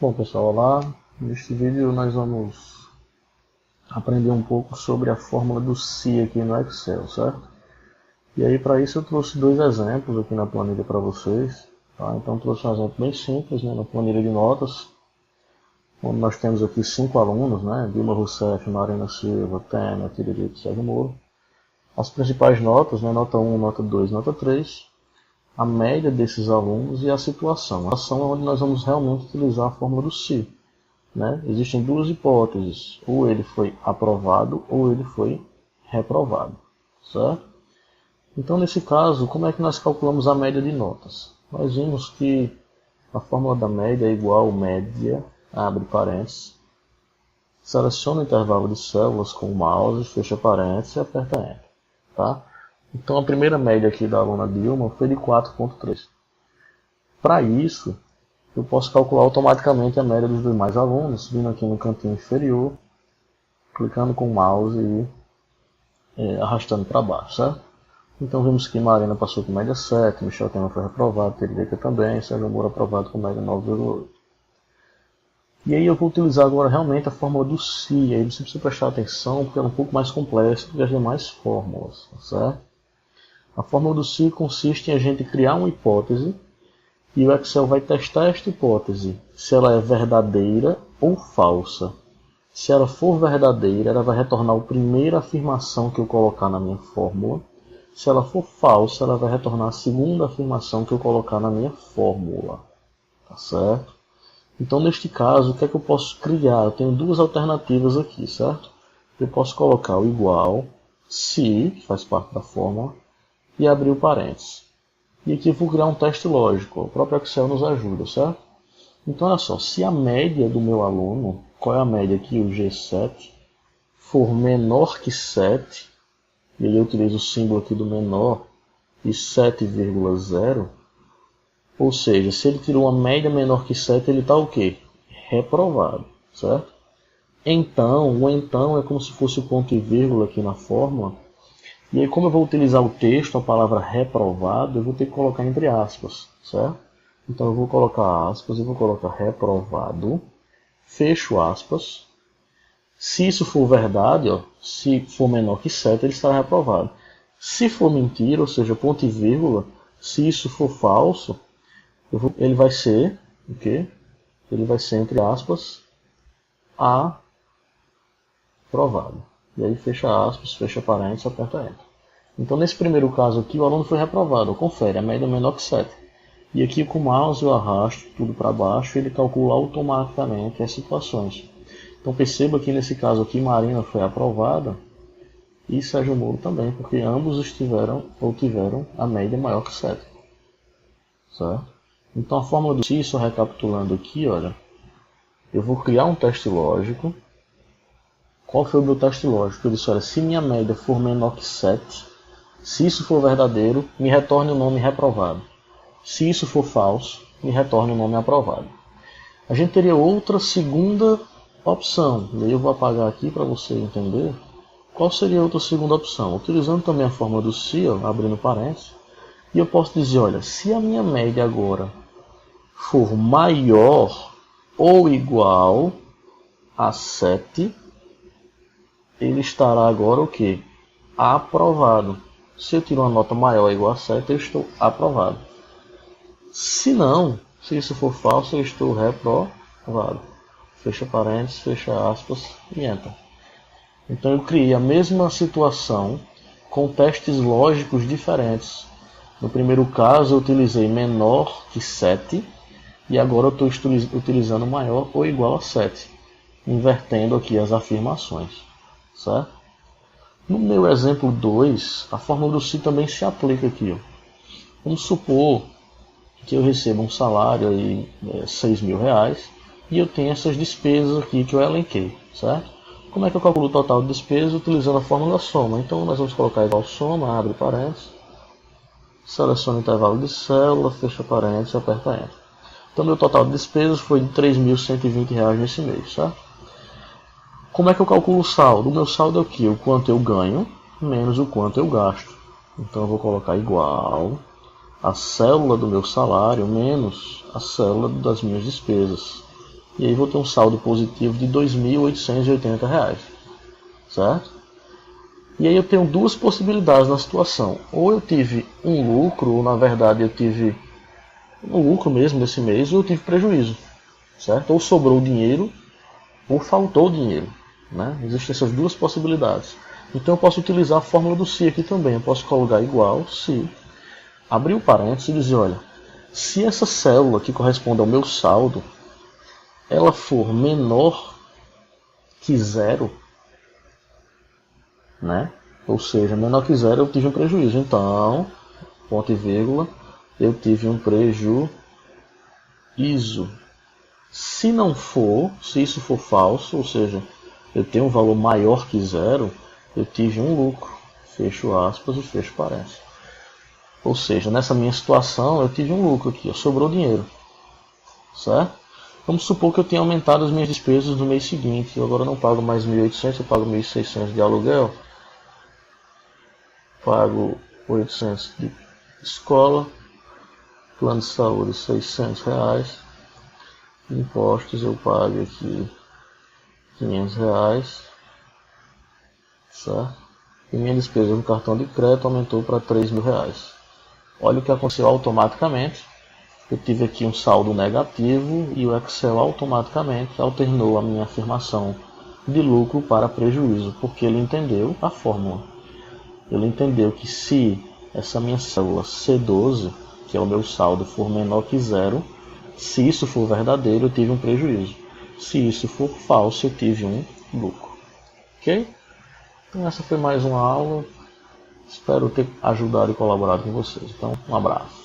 Bom pessoal, olá. Neste vídeo nós vamos aprender um pouco sobre a fórmula do se aqui no Excel, certo? E aí para isso eu trouxe dois exemplos aqui na planilha para vocês, tá? Então trouxe um exemplo bem simples, né, na planilha de notas, onde nós temos aqui 5 alunos, né, Dilma Rousseff, Marina Silva, Temer, Tiririca, Sérgio Moro. As principais notas, né, nota 1, nota 2, nota 3. A média desses alunos e a situação. A situação é onde nós vamos realmente utilizar a fórmula do se. Né? Existem duas hipóteses, ou ele foi aprovado ou ele foi reprovado. Certo? Então, nesse caso, como é que nós calculamos a média de notas? Nós vimos que a fórmula da média é igual a média, abre parênteses, seleciona o intervalo de células com o mouse, fecha parênteses e aperta Enter. Tá? Então a primeira média aqui da aluna Dilma foi de 4,3. Para isso, eu posso calcular automaticamente a média dos demais alunos, vindo aqui no cantinho inferior, clicando com o mouse e arrastando para baixo, certo? Então vimos que Marina passou com média 7, Michel Temer foi reprovado, Tiririca também, Sérgio Moro aprovado com média 9,8. E aí eu vou utilizar agora realmente a fórmula do se, aí você precisa prestar atenção porque ela é um pouco mais complexa do que as demais fórmulas, certo? A fórmula do se consiste em a gente criar uma hipótese e o Excel vai testar esta hipótese, se ela é verdadeira ou falsa. Se ela for verdadeira, ela vai retornar a primeira afirmação que eu colocar na minha fórmula. Se ela for falsa, ela vai retornar a segunda afirmação que eu colocar na minha fórmula. Tá certo? Então, neste caso, o que é que eu posso criar? Eu tenho duas alternativas aqui, certo? Eu posso colocar o igual, se, que faz parte da fórmula, e abrir o parênteses. E aqui eu vou criar um teste lógico, o próprio Excel nos ajuda, certo? Então olha só, se a média do meu aluno, qual é a média aqui, o G7, for menor que 7, e aí eu utilizo o símbolo aqui do menor, e 7,0, ou seja, se ele tirou uma média menor que 7, ele está o quê? Reprovado, certo? Então, o então é como se fosse o ponto e vírgula aqui na fórmula. E aí, como eu vou utilizar o texto, a palavra reprovado, eu vou ter que colocar entre aspas, certo? Então eu vou colocar aspas e vou colocar reprovado, fecho aspas. Se isso for verdade, ó, se for menor que 7, ele estará reprovado. Se for mentira, ou seja, ponto e vírgula, se isso for falso, ele vai ser, o quê? Ele vai ser, entre aspas, aprovado. E aí fecha aspas, fecha parênteses, aperta Enter. Então nesse primeiro caso aqui o aluno foi reprovado, confere, a média é menor que 7. E aqui com o mouse eu arrasto tudo para baixo e ele calcula automaticamente as situações. Então perceba que nesse caso aqui Marina foi aprovada e Sérgio Moro também, porque ambos tiveram a média maior que 7. Certo? Então a fórmula do se, só recapitulando aqui, olha, eu vou criar um teste lógico. Qual foi o meu teste lógico? Eu disse, olha, se minha média for menor que 7, se isso for verdadeiro, me retorne o nome reprovado. Se isso for falso, me retorne o nome aprovado. A gente teria outra segunda opção. E aí eu vou apagar aqui para você entender. Qual seria a outra segunda opção? Utilizando também a fórmula do se, ó, abrindo parênteses. E eu posso dizer, olha, se a minha média agora for maior ou igual a 7, ele estará agora o quê? Aprovado. Se eu tiro uma nota maior ou igual a 7, eu estou aprovado. Se não, se isso for falso, eu estou reprovado. Fecha parênteses, fecha aspas e Enter. Então eu criei a mesma situação com testes lógicos diferentes. No primeiro caso eu utilizei menor que 7 e agora eu estou utilizando maior ou igual a 7. Invertendo aqui as afirmações. Certo? No meu exemplo 2, a fórmula do se também se aplica aqui. Ó. Vamos supor que eu receba um salário aí, R$6.000 e eu tenho essas despesas aqui que eu elenquei. Certo? Como é que eu calculo o total de despesas? Utilizando a fórmula da soma. Então nós vamos colocar igual soma, abre parênteses, seleciona o intervalo de célula, fecha parênteses e aperta Enter. Então meu total de despesas foi de R$3.120 nesse mês. Certo? Como é que eu calculo o saldo? O meu saldo é o que? O quanto eu ganho menos o quanto eu gasto. Então eu vou colocar igual a célula do meu salário menos a célula das minhas despesas. E aí vou ter um saldo positivo de R$ 2.880, certo? E aí eu tenho duas possibilidades na situação. Ou eu tive um lucro, ou na verdade eu tive um lucro mesmo nesse mês, ou eu tive prejuízo, certo? Ou sobrou dinheiro, ou faltou dinheiro, né? Existem essas duas possibilidades. Então eu posso utilizar a fórmula do se aqui também. Eu posso colocar igual se, abrir o parênteses e dizer, olha, se essa célula que corresponde ao meu saldo, ela for menor que zero, né? Ou seja, menor que zero eu tive um prejuízo. Então, ponto e vírgula, eu tive um prejuízo. Se não for, se isso for falso, ou seja, eu tenho um valor maior que zero, eu tive um lucro. Fecho aspas e fecho parênteses. Ou seja, nessa minha situação eu tive um lucro aqui, sobrou dinheiro, certo? Vamos supor que eu tenha aumentado as minhas despesas no mês seguinte. Eu agora não pago mais 1.800, eu pago 1.600 de aluguel. Pago 800 de escola. Plano de saúde R$600. Impostos eu pago aqui R$500. Certo? E minha despesa no cartão de crédito aumentou para R$3.000. Olha o que aconteceu automaticamente. Eu tive aqui um saldo negativo e o Excel automaticamente alternou a minha afirmação de lucro para prejuízo, porque ele entendeu a fórmula. Ele entendeu que se essa minha célula C12, que é o meu saldo, for menor que zero, se isso for verdadeiro, eu tive um prejuízo. Se isso for falso, eu tive um lucro. Ok? Então essa foi mais uma aula. Espero ter ajudado e colaborado com vocês. Então, um abraço.